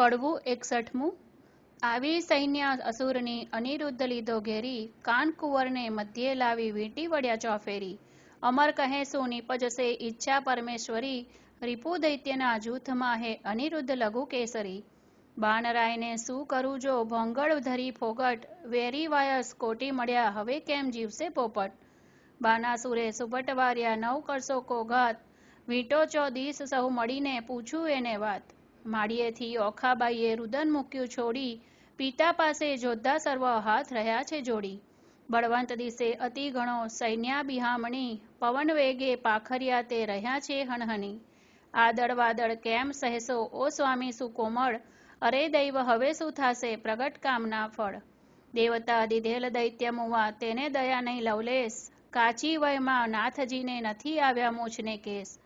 કડવું 61મું આવી સૈન્ય અસુરની અનિરુદ્ધ લીધો ઘેરી, કાન કુંવરને મધ્યે લાવી વીંટી વળ્યા ચોફેરી. અમર કહે શું નીપજશે ઈચ્છા પરમેશ્વરી, રીપુ દૈત્યના જૂથમાં હે અનિરુદ્ધ લઘુ કેસરી. બાણરાયને શું કરું જો ભોંગળ ધરી ફોગટ, વેરી વાયસ કોટી મળ્યા હવે કેમ જીવશે પોપટ. બાનાસુરે સુબટ વાર્યા 9 કરશો કો ઘાત, વીંટો ચો દીસ સહુ મળીને પૂછું એને વાત. માળીએથી ઓખાબાઈએ રુદન મૂક્યું છોડી, પિતા પાસે જોદ્ધા સર્વ હાથ રહ્યા છે જોડી. બળવંત દિશે અતિ ઘણો સૈન્યા બિહામણી, પવન વેગે પાખર્યા તે રહ્યા છે હણહણી. આદળ વાદળ કેમ સહેશો ઓ સ્વામી સુકોમળ, અરે દૈવ હવે શું થાશે પ્રગટ કામના ફળ. દેવતા દીધેલ દૈત્ય મુવા તેને દયા નહીં લવલેશ, કાચી વયમાં નાથજીને નથી આવ્યા મૂછને કેસ.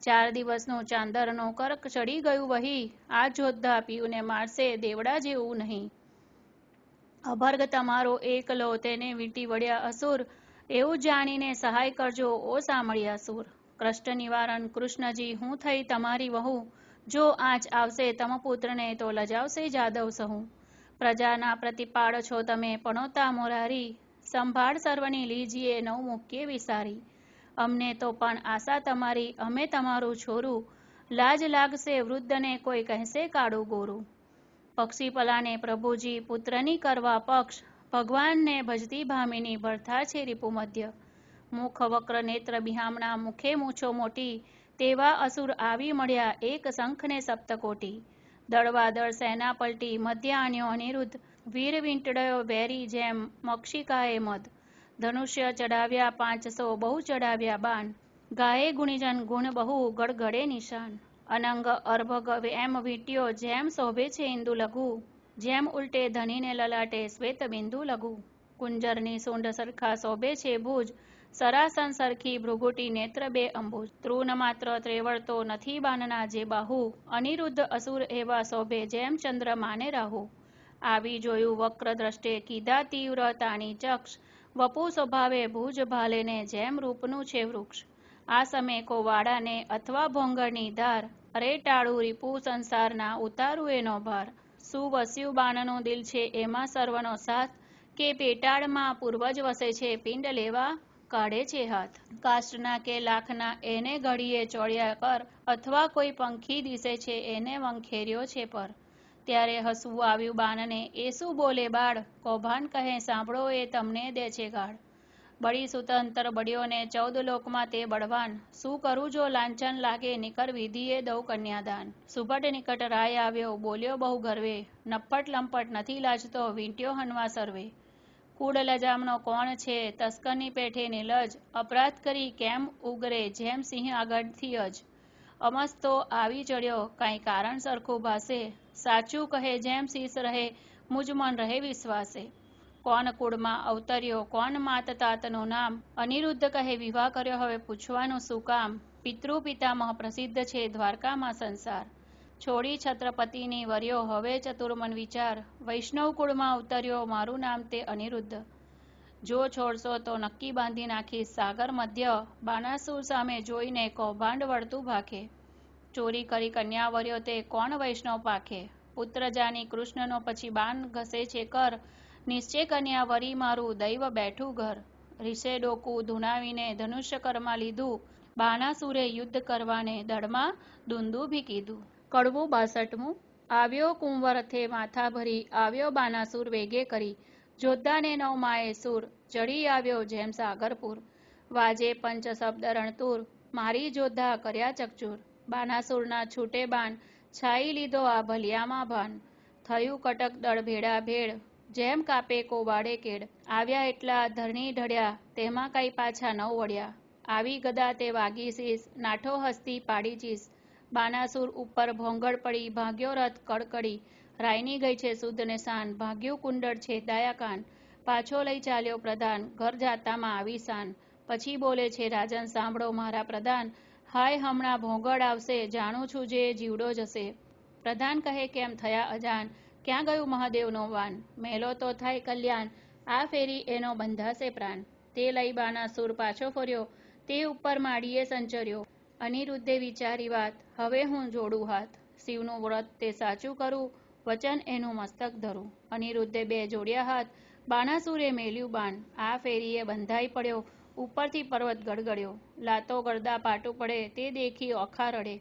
4 દિવસનું ચાંદરનું કર્ક ચડી ગયું વહી, આ જોદ્ધા પીયુને મારશે દેવડા જેવું નહીં. અભર્ગ તમારો એકલો તેને વીંટી વળ્યા અસુર, એવું જાણીને સહાય કરજો ઓ સામળિયા સુર. કષ્ટ નિવારણ કૃષ્ણજી હું થઈ તમારી વહુ, જો આંચ આવશે તમ પુત્રને તો લજાવશે જાદવ સહુ. પ્રજાના પ્રતિપાળ છો તમે પણોતા મોરારી, સંભાળ સર્વની લીજીએ નવ મૂકીએ વિસારી. અમને તો પણ આશા તમારી અમે તમારું છોરું, લાજ લાગશે વૃદ્ધને કોઈ કહેશે કાળું ગોરું. પક્ષી પલાને પ્રભુજી પુત્રની કરવા પક્ષ, ભગવાનને ભજતી ભામિની ભરથા છે રીપુ મધ્ય. મુખ વક્ર નેત્ર બિહામણા મુખે મૂછો મોટી, તેવા અસુર આવી મળ્યા એક શંખને સપ્તકોટી. દળવાદળ સેના પલટી મધ્ય આણ્યો અનિરુદ્ધ, વીર વીંટળ્યો વેરી જેમ મક્ષિકાએ મદ. ધનુષ્ય ચડાવ્યા 500 બહુ ચડાવ્યા બાણ, ગાયે ગુણીજન ગુણ બહુ ગળગળે નિશાન. અનંગ અર્ભગ એમ વીંટ્યો જેમ શોભે છે ઇન્દુ લઘુ, જેમ ઉલટે ધનીને લલાટે શ્વેત બિંદુ લઘુ. કુંજરની સૂંઢ સરખા શોભે છે ભુજ, સરાસન સરખી ભૃગુટી નેત્ર બે અંબુજ. તૃણ માત્ર ત્રેવડતો નથી બાનના જે બાહુ, અનિરુદ્ધ અસુર એવા શોભે જેમ ચંદ્ર માને રાહુ. આવી જોયું વક્ર દ્રષ્ટે કીધા તીવ્ર તાણી ચક્ષ, વપુ સ્વભાવે ભુજ ભાલેને જેમ રૂપનું છે વૃક્ષ. આ સમે કો વાડાને અથવા ભોંગળની ધાર, અરે ટાળું રીપુ સંસારના ઉતારું એનો ભાર. શું વસ્યું બાણનું દિલ છે એમાં સર્વનો સાથ, કે પેટાળમાં પૂર્વજ વસે છે પિંડ લેવા કાઢે છે હાથ. કાષ્ટના કે લાખના એને ઘડીએ ચોળ્યા કર, અથવા કોઈ પંખી દિશે છે એને વંખેર્યો છે પર. ત્યારે હસવું આવ્યું બાણને એ શું બોલે બાળ, કૌભાંડ કહે સાંભળો એ તમને દે છે ગાળ. બળી સુતંતર બળ્યોને 14 લોકમાં તે બળવાન, શું કરું જો લાંછન લાગે નિકર વિધિએ દઉં કન્યાદાન. સુભટ નિકટ રાય આવ્યો બોલ્યો બહુ ગર્વે, નફ્ફટ લંપટ નથી લાજતો વીંટ્યો હનવા સર્વે. કુળ લજામણો કોણ છે તસ્કરની પેઠે નિલજ, અપરાધ કરી કેમ ઉગરે જેમ સિંહ આગળથી અજ. અમસ્તો આવી ચડ્યો કાંઈ કારણ સરખું ભાસે, સાચું કહે જેમ શીશ રહે મુજ મન રહે વિશ્વાસે. કોણ કુળમાં અવતર્યો કોણ માત તાતનું નામ, અનિરુદ્ધ કહે વિવાહ કર્યો હવે પૂછવાનું શું કામ. પિતૃ પિતામહ પ્રસિદ્ધ છે દ્વારકામાં સંસાર, છોડી છત્રપતિની વર્યો હવે ચતુર્મન વિચાર. વૈષ્ણવ કુળમાં અવતર્યો મારું નામ તે અનિરુદ્ધ, જો છોડશો તો નક્કી બાંધી નાખીશ સાગર મધ્ય. બાનાસુર સામે જોઈને કૌભાંડ વળતું ભાખે, ચોરી કરી કન્યા વર્યો તે કોણ વૈષ્ણવ પાખે. પુત્ર જાની કૃષ્ણનો પછી બાણ ઘસે છે કર, નિશ્ચય કન્યા વરી મારું દૈવ બેઠું ઘર. રીસે ડોકું ધુણાવીને ધનુષ્ય કરમાં લીધું, બાનાસુરે યુદ્ધ કરવાને દળમાં દુંદુભી કીધું. કડવું 62મું આવ્યો કુંવરથે માથા ભરી, આવ્યો બાનાસુર વેગે કરી, જોદ્ધાને 9 માએ સુર, ચડી આવ્યો જેમ સાગરપુર. વાજે પંચ શબ્દ રણતુર, મારી જોદ્ધા કર્યા ચકચુર. બાનાસુરના છૂટે બાણ, છાઈ લીધો આ ભલિયામાં ભાન. થયું કટક દળ ભેડા ભેડ, જેમ કાપે કો વાડે કેડ. આવ્યા એટલા ધરણી ઢળ્યા, તેમાં કાંઈ પાછા ન વળ્યા. આવી ગદા તે વાગી શીશ, નાઠો હસ્તી પાડી ચીસ. બાનાસુર ઉપર ભોંગળ પડી, ભાગ્યો રથ કડકડી. રાયની ગઈ છે શુદ્ધ ને શાન, ભાગ્યું કુંડળ છે દાયાકાન. પાછો લઈ ચાલ્યો પ્રધાન, ઘર જાતામાં આવી શાન. પછી બોલે છે રાજન સાંભળો મારા પ્રધાન, હાય હમણાં ભોંગળ આવશે જાણું છું જે જીવડો જશે. પ્રધાન કહે કેમ થયા અજાન, ક્યાં ગયું મહાદેવનો વાન. મેલો તો થાય કલ્યાણ, આ ફેરી એનો બંધાશે પ્રાણ. તે લઈ બાનાસુર પાછો ફર્યો, તે ઉપર માડીએ સંચર્યો. અનિરુદ્ધે વિચારી વાત, હવે હું જોડું હાથ. શિવનું વ્રત તે સાચું કરું, વચન એનું મસ્તક ધરું. અનિરુદ્ધે બે જોડ્યા હાથ, બાણાસુરે મેલ્યું બાણ. આ ફેરીએ બંધાઈ પડ્યો, ઉપરથી પર્વત ગડગડ્યો. લાતો ગળદા પાટું પડે તે દેખી ઓખા રડે.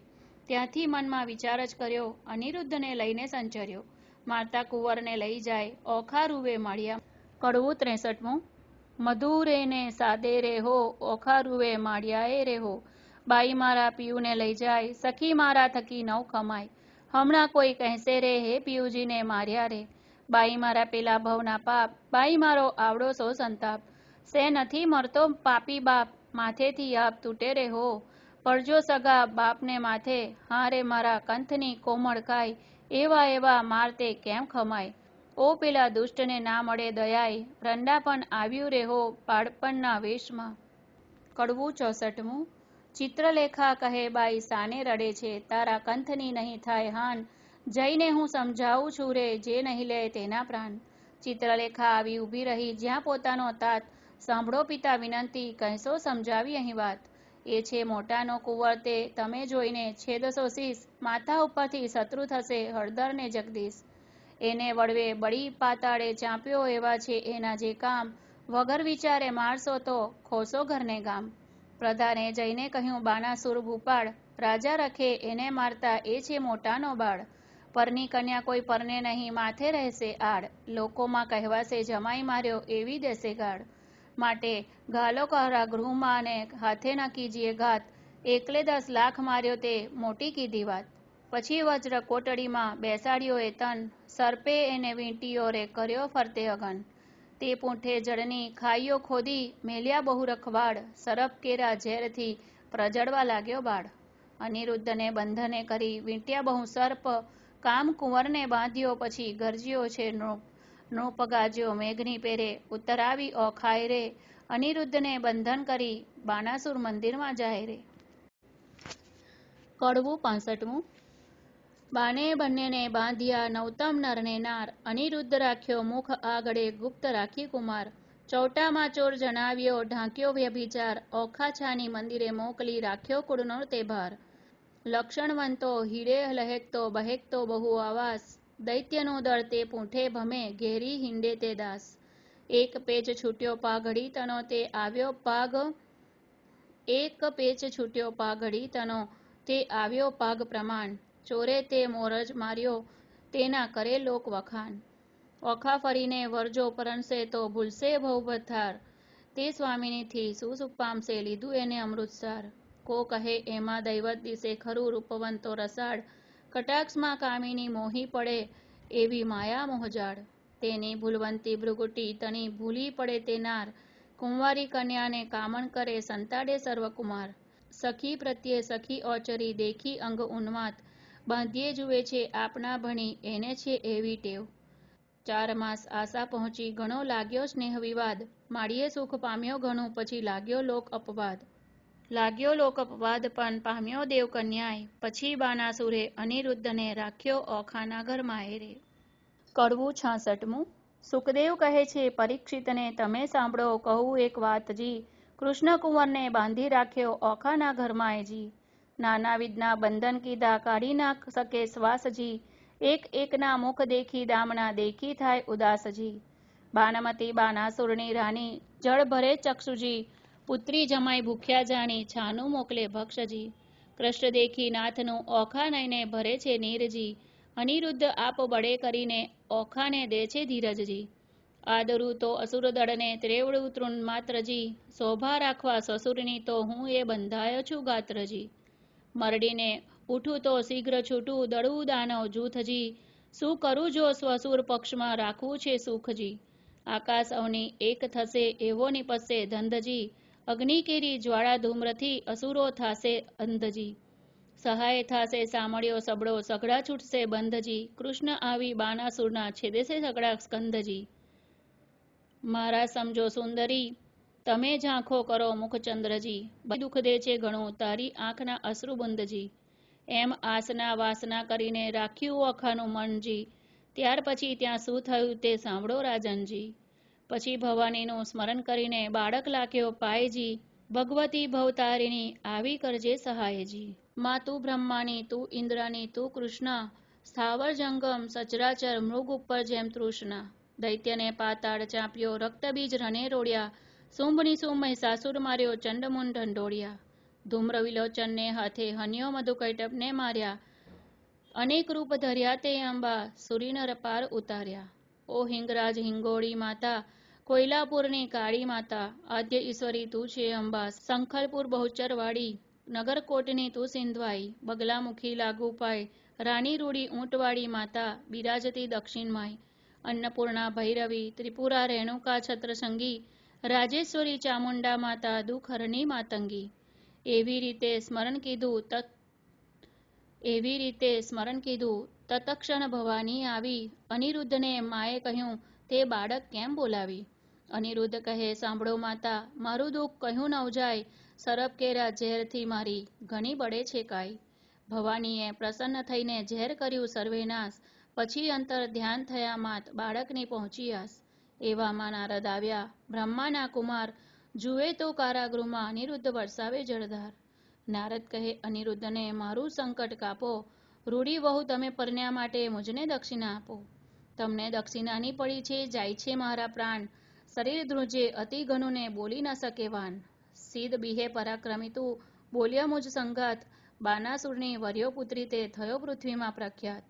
ત્યાંથી મનમાં વિચાર જ કર્યો, અનિરુદ્ધને લઈને સંચર્યો. મારતા કુંવરને લઈ જાય, ઓખા રૂવે માળિયા. કડવું 63મું. મધુરે ને સાદે રેહો, ઓખા રૂવે માળિયાએ રેહો. બાઈ મારા પિયુને લઈ જાય, સખી મારા થકી નવ કમાય. હમણાં કોઈ કહેશે રે, હે પિયુજીને માર્યા રે. બાઈ મારા પેલા ભવના પાપ, બાઈ મારો આવડો સો સંતાપ. સે નથી મરતો પાપી બાપ, માથેથી આપ તૂટે રે હો. પડજો સગા બાપને માથે, હા રે મારા કંથની કોમળ કાય. એવા એવા મારતે કેમ ખમાય. ઓ પેલા દુષ્ટને ના મળે દયાય, રંડા પણ આવ્યું રે હો બાળપણના વેશમાં. કડવું 64મું. ચિત્રલેખા કહે બાઈ સાને રડે છે, તારા કંથની નહીં થાય હાન. જઈને હું સમજાવું છું રે, જે નહીં લે તેના પ્રાણ. ચિત્રલેખા આવી ઊભી રહી જ્યાં પોતાનો તાત. સાંભળો પિતા વિનંતી, કહેશો સમજાવી અહીં વાત. એ છે મોટાનો કુંવર તે તમે જોઈને છેદશો શીશ. માથા ઉપરથી શત્રુ થશે હળદર ને જગદીશ. એને વળવે બળી પાતાળે ચાંપ્યો, એવા છે એના જે કામ. વગર વિચારે મારશો તો ખોશો ઘરને ગામ. પ્રધાને જઈને કહ્યું બાણાસુર ભૂપાળ, રાજા રખે એને મારતા એ છે મોટાનો બાળ. પરની કન્યા કોઈ પરને નહીં, માથે રહેશે આડ. લોકોમાં કહેવાશે જમાઈ માર્યો, એવી દેશે ગાળ. માટે ઘાલો કહરા ગૃહમાં ને હાથે ન કીજીએ ઘાત. એકલે 10 લાખ માર્યો તે મોટી કીધી વાત. પછી વજ્ર કોટડીમાં બેસાડ્યો એ તન, સર્પે એને વીંટીયો રે કર્યો ફરતે અગન. તે પૂંઠે જળની ખાઈઓ ખોદી, મેલ્યા બહુ રખવાડ. સરપ કેરા ઝેરથી પ્રજળવા લાગ્યો બાળ. અનિરુદ્ધને બંધને કરી વીંટ્યા બહુ સર્પ. કામ કુંવરને બાંધ્યો પછી ગરજ્યો છે નૃપ. નૃપ ગાજ્યો મેઘની પેરે, ઉતરાવી ઓખાય રે. અનિરુદ્ધને બંધન કરી બાણાસુર મંદિરમાં જાય રે. કડવું 65મું. બાને બંનેને બાંધ્યા નવતમ નરને નાર. અનિરુદ્ધ રાખ્યો મુખ આગળે, ગુપ્ત રાખી કુમાર. ચૌટામાં ચોર જણાવ્યો, ઢાંક્યો વ્યભિચાર. ઓખા છાની મંદિરે મોકલી, રાખ્યો કુળનો તે ભાર. લક્ષણવંતો હીડે લહેકતો બહેકતો બહુ આવાસ. દૈત્યનું દળ તે પૂંઠે ભમે, ઘેરી હિંડે તે દાસ. એક પેચ છૂટ્યો પાઘડી તનો તે આવ્યો પાગ. એક પેચ છૂટ્યો પાઘડી તનો તે આવ્યો પાગ પ્રમાણ. ચોરે તે મોરજ માર્યો, તેના કરે લોક વખાણ. ઓખા ફરીને વરજો પરણશે તો ભૂલશે ભવભથાર. તે સ્વામિનીથી સુસુખ પામશે, લીધું એને અમૃતસાર. કો કહે એમાં દૈવત દિશે ખરું, રૂપવંતો રસાળ. કટાક્ષમાં કામિની મોહી પડે, એવી માયા મોહજાળ. તેની ભૂલવંતી ભૃગુટી તણી ભૂલી પડે તે નાર. કુંવારી કન્યાને કામણ કરે, સંતાડે સર્વકુમાર. સખી પ્રત્યે સખી ઓચરી, દેખી અંગ ઉન્માત. બાંધ્યે જુએ છે આપના ભણી, એને છે એવી ટેવ. 4 માસ આશા પહોંચી, ઘણો લાગ્યો સ્નેહ વિવાદ. માળીએ સુખ પામ્યો ઘણું, પછી લાગ્યો લોક અપવાદ. લાગ્યો લોક અપવાદ પણ પામ્યો દેવ કન્યાય. પછી બાણાસુરે અનિરુદ્ધને રાખ્યો ઓખાના ઘરમાં રે. કડવું 66મું. સુખદેવ કહે છે પરીક્ષિતને, તમે સાંભળો કહું એક વાતજી. કૃષ્ણ કુંવરને બાંધી રાખ્યો ઓખાના ઘરમાં જી. નાનાવિધના બંધન કીધા, કાઢી ના શકે શ્વાસજી. એક એકના મુખ દેખી દામના, દેખી થાય ઉદાસજી. બાણમતી બાણાસુરની રાની, જળ ભરે ચક્ષુજી. પુત્રી જમાઈ ભૂખ્યા જાણી, છાનું મોકલે ભક્ષજી. કૃષ્ણ દેખી નાથનું ઓખા નયને ભરે છે નીરજી. અનિરુદ્ધ આપ બળે કરીને ઓખાને દે છે ધીરજજી. આદરું તો અસુરદળને ત્રેવડું તૃણ માત્રજી. શોભા રાખવા સસુરની તો હું એ બંધાયો છું ગાત્રજી. મરડીને ઉઠું તો શીઘ્ર છૂટું, દળવું દાનવ જૂથજી. શું કરું જો સ્વસુર પક્ષમાં રાખવું છે સુખજી. આકાશ અવની એક થશે, એવો નિપજશે ધંધજી. અગ્નિ કેરી જ્વાળા ધૂમ્રથી, અસુરો થાશે અંધજી. સહાય થાશે સામળ્યો સબળો, સઘળા છૂટશે બંધજી. કૃષ્ણ આવી બાણાસુરના, છેદેશે સઘળા સ્કંધજી. મારા સમજો સુંદરી, તમે ઝાંખો કરો મુખચંદ્રજી. દુઃખ દે છે ઘણું, તારી આંખના અશ્રુ બુંદજી. એમ આસના વાસના કરીને રાખ્યું ઓખાનું મનજી. ત્યાર પછી ત્યાં શું થયું તે સાંભળો રાજનજી. પછી ભવાનીનું સ્મરણ કરીને બાળક લાખ્યો પાયજી. ભગવતી ભવતારિણી આવી કરજે સહાયજી. માં તું બ્રહ્માની, તું ઇન્દ્રની, તું કૃષ્ણ. સ્થાવર જંગમ સચરાચર મૃગ ઉપર જેમ તૃષ્ણા, દૈત્યને પાતાળ ચાંપ્યો રક્તબીજ રણે રોડ્યા, શુંભની શુંભ મહિષાસુર માર્યો ચંડમુંડ ઢંઢોળ્યા, ધૂમ્ર વિલોચનને હાથે હન્યો મધુકૈટભને માર્યા, અનેક રૂપ ધર્યા તે અંબા સુરીનર પાર ઉતાર્યા. ઓ હિંગરાજ હિંગોળી માતા, કોયલાપુરની કાળી માતા, આદ્ય ઈશ્વરી તું છે અંબા, શંખલપુર બહુચરવાળી, નગરકોટની તું સિંધવાઈ, બગલામુખી લાગુ પાય, રાણી રૂડી ઊંટવાળી માતા, બિરાજતી દક્ષિણમાય, અન્નપૂર્ણા ભૈરવી, ત્રિપુરા રેણુકા છત્રસંગી, રાજેશ્વરી ચામુંડા માતા, દુઃખહરની માતંગી. એવી રીતે સ્મરણ કીધું તત્ક્ષણ ભવાની આવી, અનિરુદ્ધને માએ કહ્યું તે બાળક કેમ બોલાવી. અનિરુદ્ધ કહે સાંભળો માતા, મારું દુઃખ કહ્યું નવ જાય, સરપ કેરા ઝેરથી મારી ઘણી બળે છે કાઈ. ભવાનીએ પ્રસન્ન થઈને ઝેર કર્યું સર્વે નાશ, પછી અંતર ધ્યાન થયા માત બાળકની પહોંચી આસ. એવામાં નારદ આવ્યા બ્રહ્માના કુમાર, જુએ તો કારાગૃહમાં અનિરુદ્ધ વરસાવે જળધાર. નારદ કહે અનિરુદ્ધને મારું સંકટ કાપો, રૂડી વહુ તમે પરણ્યા માટે મુજને દક્ષિણા આપો. તમને દક્ષિણાની પડી છે જાય છે મારા પ્રાણ, શરીર ધ્રુજે અતિ ઘનુને બોલી ન શકે વાન. સિદ્ધ બીહે પરાક્રમી તું બોલ્યા મુજ સંગાત, બાનાસુરની વર્યો પુત્રી તે થયો પૃથ્વીમાં પ્રખ્યાત.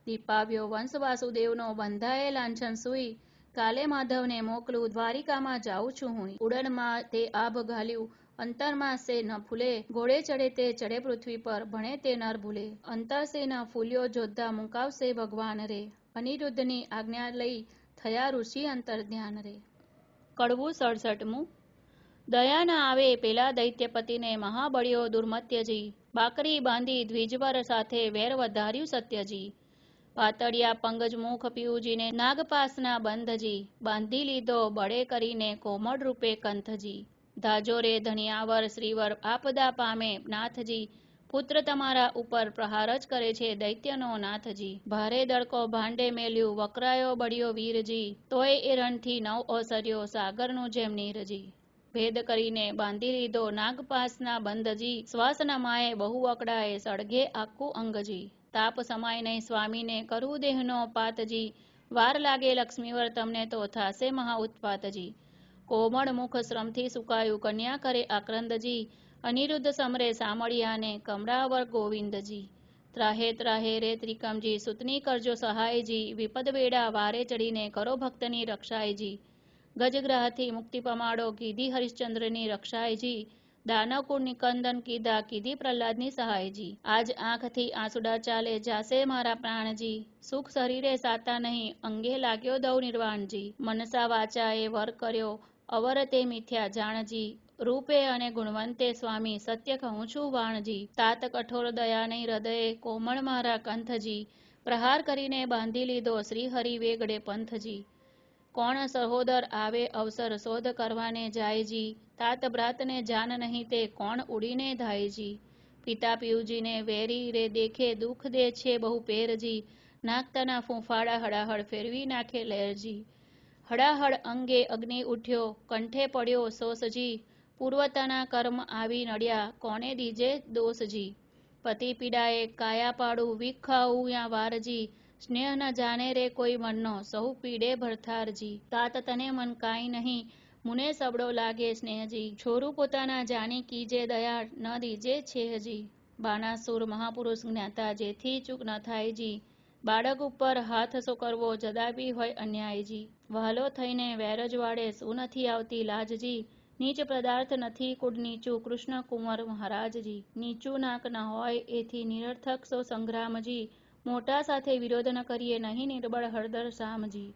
દીપાવ્યો વંશ વાસુદેવનો બંધાએ લાંછન સુઈ, કાલે માધવને મોકલું દ્વારિકામાં જાઉં છું હું. ઉડનમાં તે આભ ઘાલ્યું અંતરમાં સે ન ફૂલે, ઘોડે ચડે તે ચડે પૃથ્વી પર ભણે તે નર ભૂલે. અંતર સે ન ફૂલ્યો જોદ્ધા મુકાવશે ભગવાન રે, અનિરુદ્ધની આજ્ઞા લઈ થયા ઋષિ અંતર ધ્યાન રે. કડવું 67મું. દયા ના આવે પેલા દૈત્યપતિને મહાબળ્યો દુર્મત્યજી, બાકરી બાંધી દ્વિજવર સાથે વેર વધાર્યું સત્યજી. પાતળિયા પંગજ મુખ પિયુજીને નાગપાસના બંધજી, બાંધી લીધો બળે કરીને કોમળ રૂપે કંથજી. ધાજો રે ધણિયાવર શ્રીવર આપદા પામે નાથજી, પુત્ર તમારા ઉપર પ્રહાર જ કરે છે દૈત્યનો નાથજી. ભારે દડકો ભાંડે મેલ્યું વકરાયો બળ્યો વીરજી, તોય એ રણથી નવ ઓસર્યો સાગરનું જેમ નીરજી. ભેદ કરીને બાંધી લીધો નાગપાસના બંધજી, શ્વાસના માએ બહુ અકળાએ સળગે આખું અંગજી. તાપ સમાય નહીં સ્વામીને કરવું દેહનો પાતજી, વાર લાગે લક્ષ્મીવર તમને તો થાશે મહા ઉત્પાતજી. કોમળ મુખ શ્રમથી સુકાયું કન્યા કરે આક્રંદજી, અનિરુદ્ધ સમરે સામળિયાને કમળાવર ગોવિંદજી. ત્રાહે ત્રાહે રે ત્રિકમજી સુતની કરજો સહાયજી, વિપદ વેડા વારે ચડીને કરો ભક્તની રક્ષાયજી. ગજગ્રહથી મુક્તિ પમાડો કીધી હરિશ્ચંદ્રની રક્ષાયજી, દાનવકુળ નિકંદન કીધા કીધી પ્રહલાદની સહાયજી. આજ આંખથી આંસુડા ચાલે જાશે મારા પ્રાણજી, સુખ શરીરે સાતા નહીં અંગે લાગ્યો દૌ નિર્વાણજી. મનસા વાચાએ વર કર્યો અવર તે મિથ્યા જાણજી, રૂપે અને ગુણવંતે સ્વામી સત્ય કહું છું વાણજી. તાત કઠોર દયા નહીં હૃદયે કોમળ મારા કંથજી, પ્રહાર કરીને બાંધી લીધો શ્રી હરિ વેગડે પંથજી. કોણ સહોદર આવે અવસર શોધ કરવાને જાયજી, તાત ભ્રાતને જાન નહીં તે કોણ ઉડીને ધાયજી. પિતા પિયુજીને વેરી રે દેખે દુઃખ દે છે બહુ પેરજી, નાગતાના ફૂંફાડા હડાહડ ફેરવી નાખે લહેરજી. હડાહડ અંગે અગ્નિ ઉઠ્યો કંઠે પડ્યો શોષજી, પૂર્વતાના કર્મ આવી નડ્યા કોને દીજે દોષજી. પતિ પીડાએ કાયા પાડું વિખાવું યા વારજી, સ્નેહ ન જાણે રે કોઈ મનનો સહુ પીડે ભરથારજી. તાત તને મન કાંઈ નહીં મુને સબડો લાગે સ્નેહજી, છોરું પોતાના જાણી કીજે દયા ન દીજે છેહજી. બાણાસુર મહાપુરુષ જ્ઞાતા જેથી ચૂક ન થાયજી, બાળક ઉપર હાથ સો કરવો જદાબી હોય અન્યાયજી. વહાલો થઈને વેરજ વાળે શું નથી આવતી લાજજી, નીચ પદાર્થ નથી કુળ નીચું કૃષ્ણ કુંવર મહારાજજી. નીચું નાક ન હોય એથી નિરર્થક સો સંગ્રામજી, મોટા સાથે વિરોધ ન કરીએ નહીં નિર્બળ હળદર સામજી.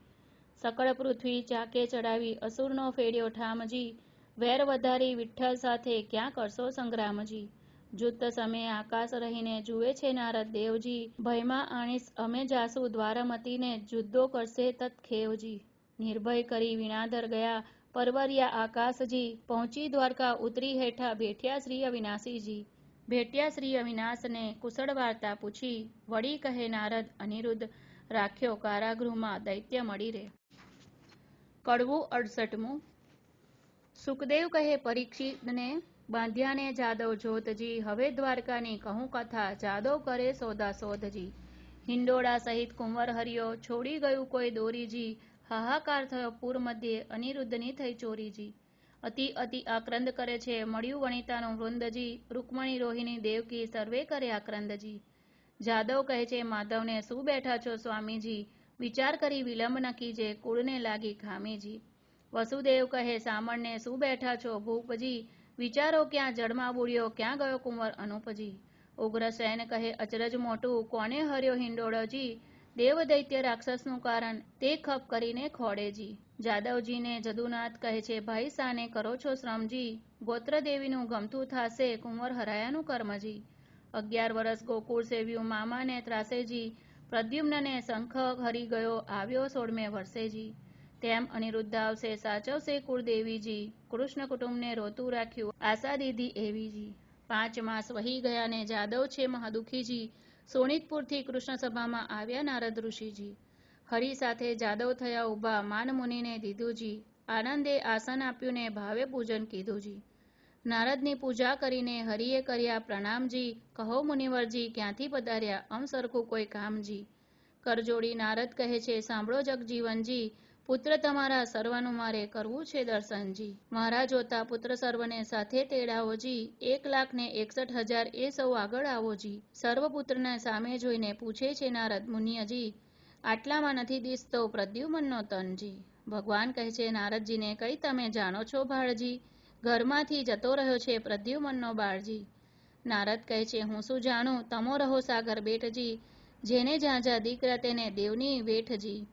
સકળ પૃથ્વી ચાકે ચડાવી અસુરનો ફેડ્યો ઠામજી, વેર વધારી વિઠ્ઠલ સાથે ક્યાં કરશો સંગ્રામજી. જુદ્ધ સમયે આકાશ રહીને જુએ છે નારદ દેવજી, ભયમાં આણીશ અમે જાસુ દ્વારમતીને જુદ્ધો કરશે તત્ખેવજી. નિર્ભય કરી વિણાધર ગયા પરવરિયા આકાશજી, પહોંચી દ્વારકા ઉતરી હેઠા ભેટ્યા શ્રી અવિનાશીજી. ભેટ્યા શ્રી અવિનાશને કુશળ વાર્તા પૂછી, વળી કહે નારદ અનિરુદ્ધ રાખ્યો કારાગૃહમાં દૈત્ય મળી રે. કડવું 68મું. સુખદેવ કહે પરીક્ષિતને બાંધ્યાને જાદવ જોતજી, હવે દ્વારકાની કહું કથા જાદવ કરે સોદા શોધજી. હિંડોળા સહિત કુંવર હરિયો છોડી ગયું કોઈ દોરીજી, હાહાકાર થયો પૂર મધ્યે અનિરુદ્ધની થઈ ચોરીજી. અતિ અતિ આક્રંદ કરે છે મળ્યું વણિતાનું વૃંદજી, રૂકમણી રોહિણી દેવકી સર્વે કરે આક્રંદજી. જાદવ કહે છે માધવને શું બેઠા છો સ્વામીજી, વિચાર કરી વિલંબ ન કીજે કુળને લાગી ખામીજી. વસુદેવ કહે સામણને શું બેઠા છો ભૂપજી, વિચારો ક્યાં જળમાં બુડ્યો ક્યાં ગયો કુંવર અનુપજી. ઉગ્રસેન કહે અચરજ મોટું કોને હર્યો હિંડોળોજી, દેવ દૈત્ય રાક્ષસનું કારણ તે ખપ કરીને ખોડેજી. જાદવજીને જદુનાથ કહે છે ભાઈ સાને કરો છો શ્રમજી, ગોત્ર દેવીનું ગમતું થાશે કુંવર હરાયાનું કર્મજી. 11 વર્ષ ગોકુળ સેવ્યું મામાને ત્રાસેજી, પ્રદ્યુમ્નને શંખ હરી ગયો આવ્યો 16મે વર્ષેજી. તેમ અનિરુદ્ધ આવશે સાચવશે કુળદેવીજી, કૃષ્ણ કુટુંબને રોતું રાખ્યું આશા દીધી એવીજી. 5 માસ વહી ગયા ને જાદવ છે મહાદુખીજી, સોનિતપુરથી કૃષ્ણ સભામાં આવ્યા નારદ ઋષિજી. હરિ સાથે જાદવ થયા ઊભા માન મુનિને દીધુંજી, આનંદે આસન આપ્યું ને ભાવે પૂજન કીધુંજી. નારદની પૂજા કરીને હરિએ કર્યા પ્રણામજી, કહો મુનિવરજી ક્યાંથી પધાર્યા અમ સરખું કોઈ કામજી. કરજોડી નારદ કહે છે સાંભળો જગજીવનજી, પુત્ર તમારા સર્વનું મારે કરવું છે દર્શનજી. મારા જોતા પુત્ર સર્વને સાથે તેડાવોજી, 1,61,000 એ સૌ આગળ આવોજી. સર્વપુત્રના સામે જોઈને પૂછે છે નારદ મુનિયજી, આટલામાં નથી દિસતો પ્રદ્યુમનનો તનજી. ભગવાન કહે છે નારદજીને કઈ તમે જાણો છો ભાળજી, ઘરમાંથી જતો રહ્યો છે પ્રદ્યુમનનો બાળજી. નારદ કહે છે હું શું જાણું તમો રહો સાગર બેટજી, જેને જ્યાં જ્યાં દીકરા તેને દેવની વેઠજી.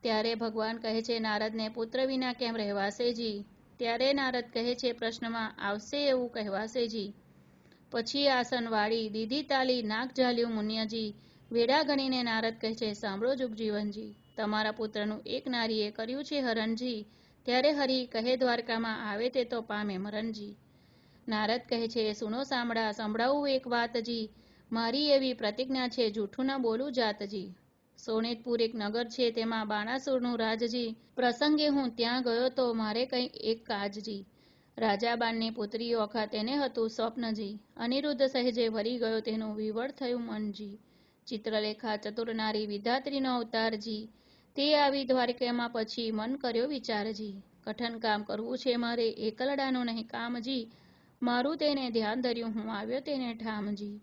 ત્યારે ભગવાન કહે છે નારદને પુત્ર વિના કેમ રહેવાસેજી. ત્યારે નારદ કહે છે પ્રશ્નમાં આવશે એવું કહેવાસેજી. પછી આસન વાળી દીધી તાલી નાક ઝાલ્યું મુન્યજી, વેડા ગણીને નારદ કહે છે સાંભળો જુગજીવનજી, તમારા પુત્રનું એક નારીએ કર્યું છે હરણજી, ત્યારે હરિ કહે દ્વારકામાં આવે તે તો પામે મરણજી. નારદ કહે છે સુનો સાંભળા સંભળાવું એક વાતજી, મારી એવી પ્રતિજ્ઞા છે જૂઠું ન બોલું જાતજી. સોનિતપુર એક નગર છે તેમાં બાણાસુરનું રાજજી, પ્રસંગે હું ત્યાં ગયો તો મારે કંઈ એક કાજજી. રાજા બાણની પુત્રી ઓખા તેને હતું સ્વપ્નજી, અનિરુદ્ધ સહેજે વરી ગયો તેનું વિવળ થયું મનજી. ચિત્રલેખા ચતુર નારી વિધાત્રીનો અવતારજી, તે આવી દ્વારકામાં પછી મન કર્યો વિચારજી. કઠન કામ કરવું છે મારે એકલડાનું નહીં કામજી, મારું તેને ધ્યાન ધર્યું હું આવ્યો તેને ઠામજી.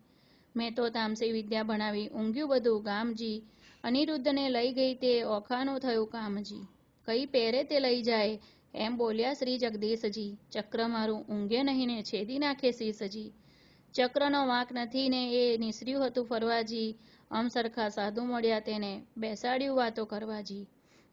મેં તો તામસી વિદ્યા ભણાવી ઊંઘ્યું બધું ગામજી, અનિરુદ્ધને લઈ ગઈ તે ઓખાનું થયું કામજી. કઈ પહેરે તે લઈ જાય એમ બોલ્યા શ્રી જગદીશજી, ચક્ર મારું ઊંઘે નહીં ને છેદી નાખે શીશજી. ચક્રનો વાંક નથી ને એ નિસર્યું હતું ફરવાજી, અમ સરખા સાધુ મળ્યા તેને બેસાડ્યું વાતો કરવાજી.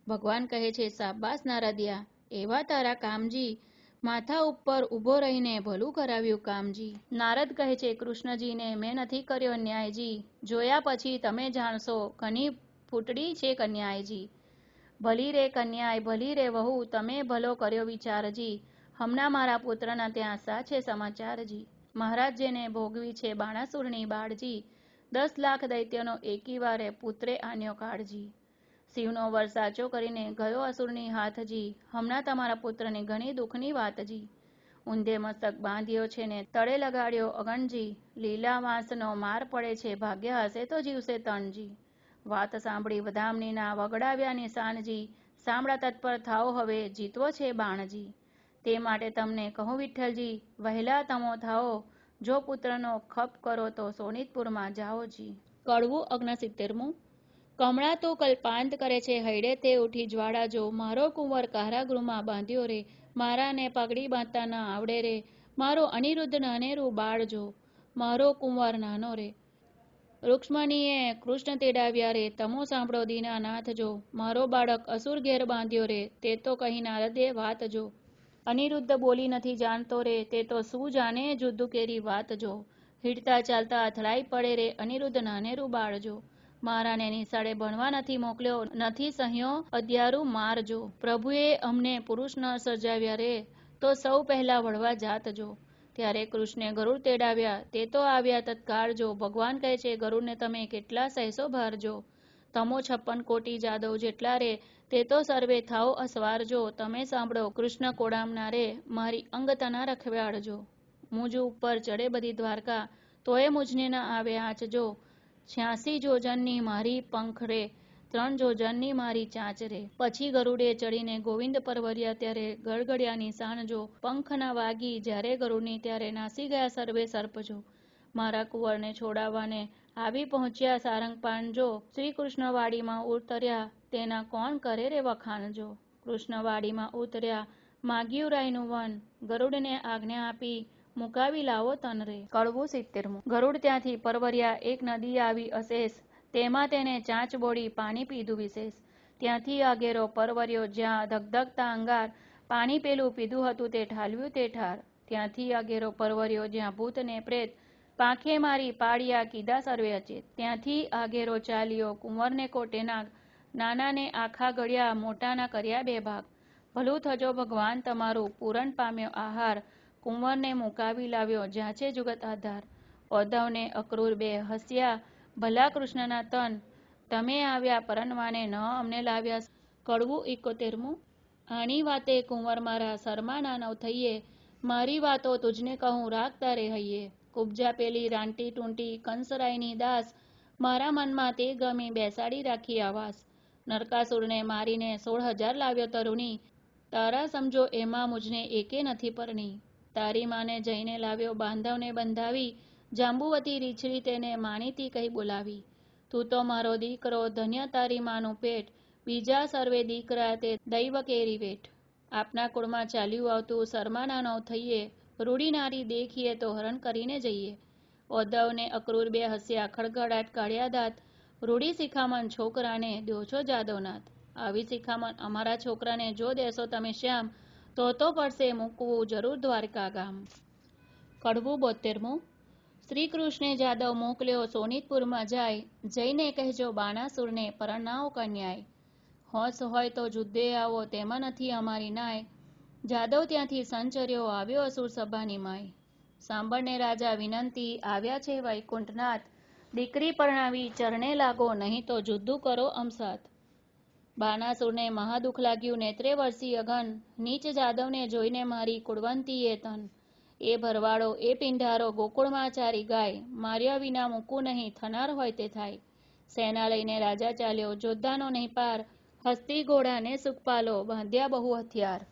ભગવાન કહે છે શાબાશ નારદિયા એવા તારા કામજી, માથા ઉપર ઊભો રહીને ભલું કરાવ્યું કામજી. નારદ કહે છે કૃષ્ણજીને મેં નથી કર્યો ન્યાયજી, જોયા પછી તમે જાણશો ઘણી ફૂટડી છે કન્યાયજી. ભલી રે કન્યાય ભલી રે વહુ તમે ભલો કર્યો વિચારજી, હમણાં મારા પુત્રના ત્યાં સા છે સમાચારજી. મહારાજ જેને ભોગવી છે બાણાસુરની બાળજી, 10 લાખ દૈત્યનો એકી વારે પુત્રે આન્યો કાળજી. શિવનો વર સાચો કરીને ગયો અસુરની હાથજી, હમણાં તમારા પુત્રની ઘણી દુઃખની વાતજી. ઊંધે મસ્તક બાંધ્યો છે ને તળે લગાડ્યો અગણજી, લીલા વાંસનો માર પડે છે ભાગ્ય હશે તો જીવશે તણજી. વાત સાંભળી વધામણીના વગડાવ્યા નિશાનજી, સાંભળા તત્પર થાઓ હવે જીતવો છે બાણજી. તે માટે તમને કહું વિઠ્ઠલજી વહેલા તમો થાઓ, જો પુત્રનો ખપ કરો તો સોનિતપુરમાં જાઓજી. કડવું 69મું. કમળા તો કલ્પાંત કરે છે હૈડે તે ઉઠી જ્વાળા જો, મારો કુંવર કારાગૃહમાં બાંધ્યો રે, મારાને પગડી બાંધતા ન આવડે રે, મારો અનિરુદ્ધ નાનેરું બાળ જો, મારો કુંવર નાનો રે. રૂક્ષ્મણીએ કૃષ્ણ તેડાવ્યા રે, તમો સાંભળો દીનાનાથ જો, મારો બાળક અસુર ઘેર બાંધ્યો રે, તે તો કહી નારદે વાત જો. અનિરુદ્ધ બોલી નથી જાણતો રે, તે તો શું જાણે જુદ્ધુ કેરી વાત જો. હીડતા ચાલતા અથડાઈ પડે રે અનિરુદ્ધ નાનેરું બાળ જો, મારાને નિશાળે ભણવા નથી મોકલ્યો નથી સહ્યો અધ્યારું મારજો. પ્રભુએ અમને પુરુષ ન સર્જાવ્યા રે, તો સૌ પહેલા વળવા જાત જો. ત્યારે કૃષ્ણે ગરુડ તેડાવ્યા તે તો આવ્યા તત્કાળ જો, ભગવાન કહે છે ગરુડને તમે કેટલા સહેસો ભારજો. તમો 56 કોટી જાદવ જેટલા રે, તે તો સર્વે થાઓ અસવારજો. તમે સાંભળો કૃષ્ણ કોડામના રે, મારી અંગતના રખવાડજો. મુજ ઉપર ચડે બધી દ્વારકા, તોય મુજને ન આવે આંચજો. 86 જોજનની મારી પંખ રે, 3 જોજનની મારી ચાંચ રે. પછી ગરુડે ચડીને ગોવિંદ પરવર્યા ત્યારે ગળગળિયાની સાણજો, પંખ ના વાગી જ્યારે ગરુડની ત્યારે નાસી ગયા સર્વે સર્પજો. મારા કુંવરને છોડાવવાને આવી પહોંચ્યા સારંગપાણજો, શ્રી કૃષ્ણવાડીમાં ઉતર્યા તેના કોણ કરે રે વખાણજો. કૃષ્ણવાડીમાં ઉતર્યા માગ્યું રાયનું વન, ગરુડને આજ્ઞા આપી મુકાવી લાવો તન રે. કડવું 70મું. ગરુડ ત્યાંથી પરવર્યા એક નદી આવી અશેષ, તેમાં તેને ચાંચ બોળી પાણી પીધું વિશેષ. ત્યાંથી આગેરો પરવર્યો જ્યાં ધગધગતા અંગાર, પાણી પેલું પીધું હતું તે ઠાલવ્યું તે ઠાર. ત્યાંથી આગેરો પરવર્યો જ્યાં ભૂત ને પ્રેત, પાંખે મારી પાડ્યા કીધા સર્વે અચેત. ત્યાંથી આગેરો ચાલ્યો કુંવરને કોટે નાગ, નાનાને આખા ગળ્યા મોટાના કર્યા 2 ભાગ. ભલું થજો ભગવાન તમારું પૂરણ પામ્યો આહાર, કુંવરને મુકાવી લાવ્યો જ્યાં છે જુગત આધાર. ઓદ્ધવને અક્રૂર 2 હસ્યા, ભલા કૃષ્ણના તન, તમે આવ્યા પરણવાને ન અમને લાવ્યા. કડવું 71મું. આની વાતે કુંવર મારા શર્મા નવ થઈએ, મારી વાતો તુજને કહું રાખ તારે હૈયે. કુબજા પેલી રાંટી ટૂંટી કંસરાયની દાસ, મારા મનમાં તે ગમી બેસાડી રાખી આવાસ. નરકાસુરને મારીને 16,000 લાવ્યો તરુણી, તારા સમજો એમાં મુજને એકે નથી પરણી. તારી માને જઈને લાવ્યો બાંધવને બંધાવી, જાંબુવતી રીછડી તેને માણીતી કહી બોલાવી. તું તો મારો દીકરો ધન્ય તારી માનું પેટ, બીજા સર્વે દીકરા તે દૈવ કેરી વેઠ. આપના કુળમાં ચાલ્યું આવતું શર્માના નવ થઈએ, રૂડી નારી દેખીએ તો હરણ કરીને જઈએ. ઓદ્ધવને અક્રૂર 2 હસ્યા, ખડખડાટ કાઢ્યા દાંત, રૂડી શિખામણ છોકરાને દો છો જાદવનાથ. આવી શિખામણ અમારા છોકરાને જો દેશો તમે શ્યામ, તો પડશે મૂકવું જરૂર દ્વારકા ગામ. કડવું 72મું. શ્રી કૃષ્ણે જાદવ મોકલ્યો સોનિતપુરમાં જાય, જઈને કહેજો બાનાસુરને પરણાવો કન્યાય. હોશ હોય તો જુદ્ધે આવો તેમાં નથી અમારી નાય. જાદવ ત્યાંથી સંચર્યો આવ્યો અસુર સભાની માય. સાંભળને રાજા વિનંતી આવ્યા છે વૈકુંઠનાથ, દીકરી પરણાવી ચરણે લાગો નહીં તો જુદ્ધું કરો અમસાત. બાનાસુરને મહાદુખ લાગ્યું નેત્રે વરસી અગન, નીચ જાદવને જોઈને મારી કુળવંતીએ તન. એ ભરવાડો એ પિંઢારો ગોકુળમાં ચારી ગાય, માર્યા વિના મૂકું નહીં થનાર હોય તે થાય. સેના લઈને રાજા ચાલ્યો જોદ્ધાનો નહીં પાર, હસ્તી ઘોડાને સુખપાલો બાંધ્યા બહુ હથિયાર.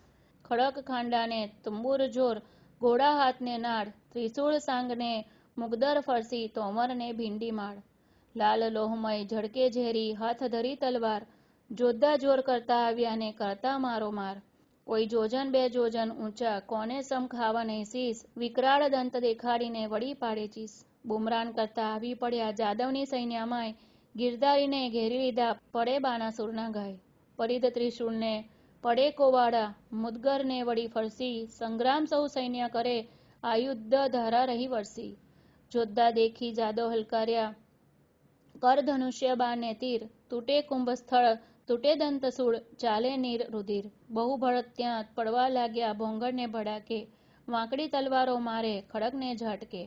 ખડક ખાંડાને તુંબુર જોર, ઘોડા હાથને નાળ, ત્રિશૂળ સાંગને મુગદર ફરસી તોમરને ભીંડી માળ. લાલ લોહમય ઝળકે ઝેરી હાથ ધરી તલવાર, જોદ્ધા જોર કરતા આવ્યા ને કરતા મારો માર. કોઈ જોજન 2 જોજન ઊંચા, કોને સમ ખાવા નહીં શીશ, વિકરાળ દંત દેખાડીને વળી પાડે ચીસ. બુમરાન કરતા આવી પડ્યા જાદવની સૈન્યમાય, ગિરધારીને ઘેરી લીધા પડે બાનાસુરના ગાય. પરિધ ત્રિશૂળને પડે કોવાડા, મુદગરને વળી ફરસી, સંગ્રામ સૌ સૈન્ય કરે આયુધ ધારા રહી વરસી. જોદ્ધા દેખી જાદવ હલકાર્યા કર ધનુષ્ય બાણ ને તીર, તૂટે કુંભ સ્થળ તૂટે દંતસૂળ, ચાલે નીર રુધિર. બહુ ભળત ત્યાં પડવા લાગ્યા ભોંગળને ભડાકે, વાંકડી તલવારો મારે ખડકને ઝાટકે.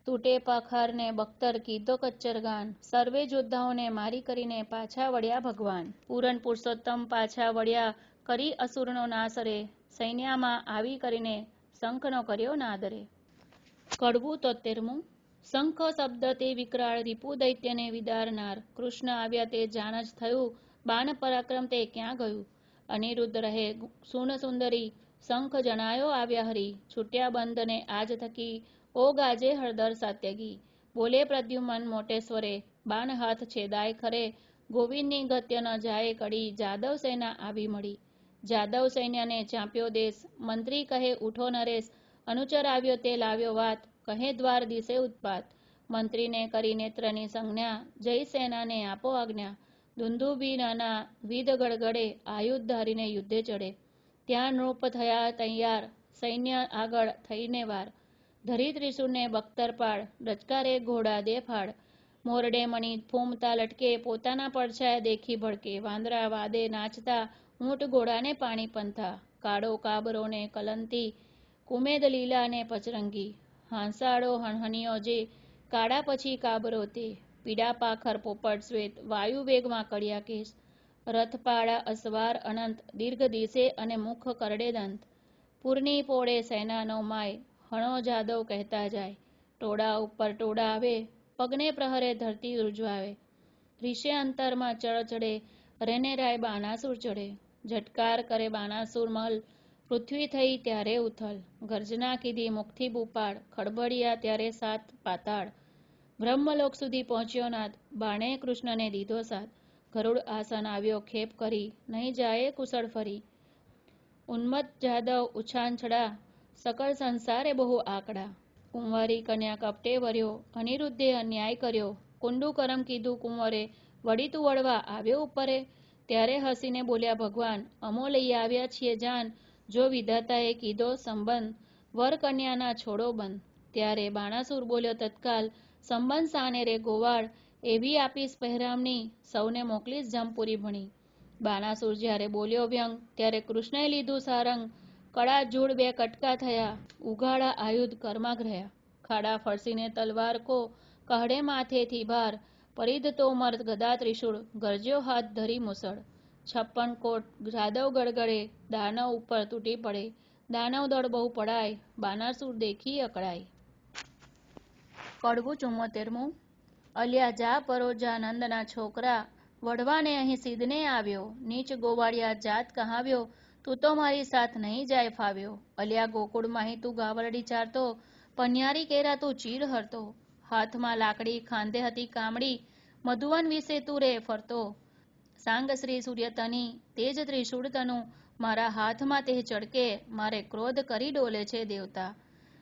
તૂટે પાખારને બખ્તર કીધો કચ્ચર ગાન, સર્વે યોદ્ધાઓને મારી કરીને પાછા વળ્યા ભગવાન. પૂરણ પુરુષોત્તમ પાછા વળ્યા કરી અસુરનો નાશ રે, સૈન્યમાં આવી કરીને શંખનો કર્યો નાદ રે. કડવું 73મું. શંખ શબ્દ તે વિકરાળ રીપુ દૈત્યને વિદારનાર, કૃષ્ણ આવ્યા તે જાણ જ થયું, બાણ પરાક્રમ તે ક્યાં ગયું. અનિરુદ્ધ રહે સુન સુંદરી, શંખ જણાયો આવ્યા હરી, છૂટ્યા બંધને આજ થકી ઓ ગાજે હળદર સાત્યગી. બોલે પ્રદ્યુમન મોટેશ્વરે, બાણ હાથ છેદાય ખરે, ગોવિંદની ગત્ય ન જાય કડી, જાદવ સેના આવી મળી. જાદવ સૈન્યને ચાંપ્યો દેશ, મંત્રી કહે ઉઠો નરેશ, અનુચર આવ્યો તે લાવ્યો વાત, કહે દ્વાર દિશે ઉત્પાત. મંત્રીને કરી નેત્રની સંજ્ઞા, જય સેનાને આપો આજ્ઞા. દુંદુભી નાના વિધ ગડગડે, આયુધ ધારીને યુદ્ધે ચડે. ત્યાં નૃપ થયા તૈયાર, સૈન્ય આગળ થઈને વાર. ધરી ત્રિશૂળને બખ્તર પાડ, રચકારે ઘોડા દે ફાડ. મોરડે મણી ફૂમતા લટકે, પોતાના પડછાયા દેખી ભડકે. વાંદરા વાદે નાચતા, ઊંટ ઘોડાને પાણી પંથા. કાળો કાબરો ને કલંતી, કુમેદ લીલા ને પચરંગી. હાંસાળો હણહનિયો જે, કાળા પછી કાબરો તે. પીડા પાખર પોપટ શ્વેત, વાયુ વેગમાં કડિયા કેશ. રથપાળા અસવાર અનંત, દીર્ઘ દિશે અને મુખ કરડે દંત. પૂરની પોળે સેનાનો માય, હણો જાદવ કહેતા જાય. ટોળા ઉપર ટોળા આવે, પગને પ્રહરે ધરતી ધ્રુજાવે. રીશે અંતરમાં ચડે રેનેરાય બાણાસુર ચડે. ઝટકાર કરે બાણાસુર મલ, પૃથ્વી થઈ ત્યારે ઉથલ. ગર્જના કીધી મુખથી ભૂપાળ, ખળબળિયા ત્યારે સાત પાતાળ. બ્રહ્મલોક સુધી પહોંચ્યો નાદ, બાણે કૃષ્ણને દીધો સાથ. ગરુડ આસન આવ્યો ખેપ કરી, નહીં જાય કુશળ ફરી. ઉન્મત્ત જાદવ ઉછાંછડા, સકળ સંસારે બહુ આકડા. કુંવારી કન્યા કપટે વર્યો, અનિરુદ્ધે અન્યાય કર્યો. કુંડુ કરમ કીધું કુંવરે, વળી તું વળવા આવ્યો ઉપરે. ત્યારે હસીને બોલ્યા ભગવાન, અમો લઈ આવ્યા છીએ જાન. જો વિધાતાએ કીધો સંબંધ, વર કન્યાના છોડો બંધ. ત્યારે બાણાસુર બોલ્યો તત્કાલ, સંબંધ સાને રે ગોવાળ. એવી આપીશ પહેરામણી, સૌને મોકલીશ જમપુરી ભણી. બાણાસુર જ્યારે બોલ્યો વ્યંગ, ત્યારે કૃષ્ણએ લીધું સારંગ. કળા જૂડ બે કટકા થયા, ઉઘાડા આયુધ કર્માગ રહ્યા. ખાડા ફરસીને તલવાર કો, કહડે માથેથી ભાર. પરિધ તોમર ગદા ત્રિશૂળ, ગરજ્યો હાથ ધરી મુસળ. 56 કોટ જાદવ ગડગડે, દાનવ ઉપર તૂટી પડે. દાનવ દળ બહુ પડાય, બાણાસુર દેખી અકળાય. કડવું 74મું. અલ્યા જા પરો જા નંદના છોકરા, વઢવાને અહીં સીધને આવ્યો. નીચ ગોવાળિયા જાત કહાવ્યો, તું તો મારી સાથ નહીં જાય ફાવ્યો. અલ્યા ગોકુળમાં તું ગાવરડી ચારતો, પન્યારી કેરા તું ચીર હરતો. હાથમાં લાકડી ખાંદે હતી કામડી, મધુવન વિશે તું રે ફરતો. સાંગ શ્રી સૂર્યતની તેજ ત્રિશૂળ તનું, મારા હાથમાં તે ચડકે. મારે ક્રોધ કરી ડોલે છે દેવતા,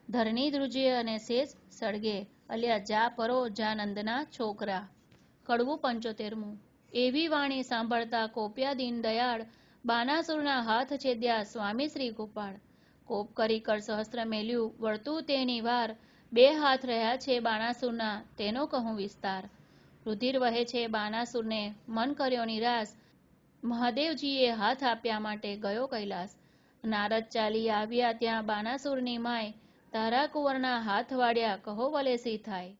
ધરણી ધ્રુજે અને શેષ સળગે. અલ્યા જા પરો જા નંદના છોકરા. કડવું 75મું. એવી વાણી સાંભળતા કોપ્યા દીન દયાળ, બાણાસુરના હાથ છેદ્યા સ્વામી શ્રી ગોપાળ. કોપ કરી કર સહસ્ત્ર મેલ્યું, વળતું તેની વાર. બે હાથ રહ્યા છે બાણાસુરના, તેનો કહું વિસ્તાર. રુધિર વહે છે બાણાસુરને, મન કર્યો નિરાશ. મહાદેવજીએ હાથ આપ્યા માટે ગયો કૈલાસ. નારદ ચાલી આવ્યા ત્યાં બાણાસુરની માય, તારા કુંવરના હાથ વાળ્યા કહો વલે સી થાય.